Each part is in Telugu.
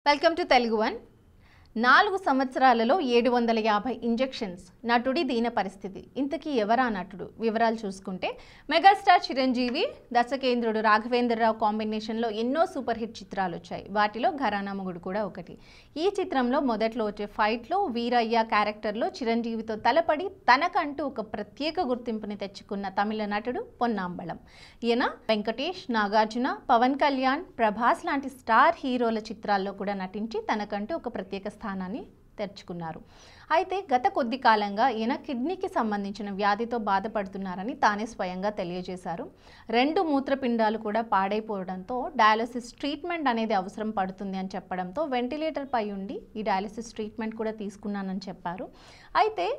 Welcome to Telugu one. 4 సంవత్సరాలలో 750 ఇంజెక్షన్స్, నటుడి దీన పరిస్థితి. ఇంతకీ ఎవరా నటుడు? వివరాలు చూసుకుంటే మెగాస్టార్ చిరంజీవి, దర్శకేంద్రుడు రాఘవేంద్రరావు కాంబినేషన్లో ఎన్నో సూపర్ హిట్ చిత్రాలు వచ్చాయి. వాటిలో ఘరానా మొగుడు కూడా ఒకటి. ఈ చిత్రంలో మొదట్లో వచ్చే ఫైట్లో వీరయ్య క్యారెక్టర్లో చిరంజీవితో తలపడి తనకంటూ ఒక ప్రత్యేక గుర్తింపుని తెచ్చుకున్న తమిళ నటుడు పొన్నాంబళం. ఈయన వెంకటేష్, నాగార్జున, పవన్ కళ్యాణ్, ప్రభాస్ లాంటి స్టార్ హీరోల చిత్రాల్లో కూడా నటించి తనకంటూ ఒక ప్రత్యేక స్థానాన్ని తెచ్చుకున్నారు. అయితే గత కొద్ది కాలంగా ఈయన కిడ్నీకి సంబంధించిన వ్యాధితో బాధపడుతున్నారని తానే స్వయంగా తెలియజేశారు. 2 మూత్రపిండాలు కూడా పాడైపోవడంతో డయాలసిస్ ట్రీట్మెంట్ అనేది అవసరం పడుతుంది అని చెప్పడంతో వెంటిలేటర్ పై ఉండి ఈ డయాలసిస్ ట్రీట్మెంట్ కూడా తీసుకున్నానని చెప్పారు. అయితే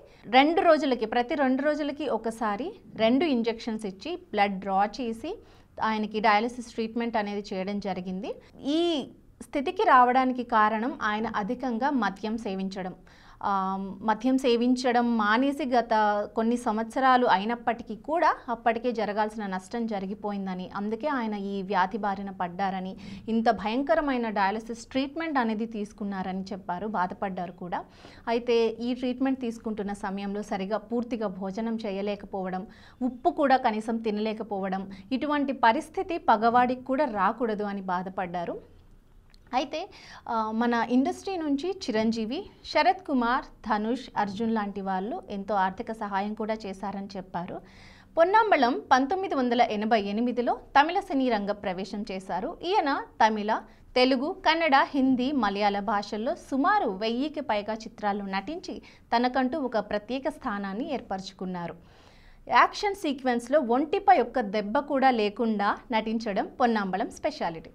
ప్రతి 2 రోజులకి ఒకసారి 2 ఇంజెక్షన్స్ ఇచ్చి బ్లడ్ డ్రా చేసి ఆయనకి డయాలసిస్ ట్రీట్మెంట్ అనేది చేయడం జరిగింది. ఈ స్థితికి రావడానికి కారణం ఆయన అధికంగా మద్యం సేవించడం మానేసి గత కొన్ని సంవత్సరాలు అయినప్పటికీ కూడా అప్పటికే జరగాల్సిన నష్టం జరిగిపోయిందని, అందుకే ఆయన ఈ వ్యాధి బారిన పడ్డారని, ఇంత భయంకరమైన డయాలసిస్ ట్రీట్మెంట్ అనేది తీసుకున్నారని చెప్పారు. బాధపడ్డారు కూడా. అయితే ఈ ట్రీట్మెంట్ తీసుకుంటున్న సమయంలో పూర్తిగా భోజనం చేయలేకపోవడం, ఉప్పు కూడా కనీసం తినలేకపోవడం, ఇటువంటి పరిస్థితి పగవాడికి కూడా రాకూడదు అని బాధపడ్డారు. అయితే మన ఇండస్ట్రీ నుంచి చిరంజీవి, శరత్ కుమార్, ధనుష్, అర్జున్ లాంటి వాళ్ళు ఎంతో ఆర్థిక సహాయం కూడా చేశారని చెప్పారు. పొన్నాంబళం 1988లో తమిళ సినీ రంగ ప్రవేశం చేశారు. ఈయన తమిళ, తెలుగు, కన్నడ, హిందీ, మలయాళ భాషల్లో సుమారు 1000కి పైగా చిత్రాల్లో నటించి తనకంటూ ఒక ప్రత్యేక స్థానాన్ని ఏర్పరచుకున్నారు. యాక్షన్ సీక్వెన్స్లో ఒంటిపై ఒక్క దెబ్బ కూడా లేకుండా నటించడం పొన్నాంబళం స్పెషాలిటీ.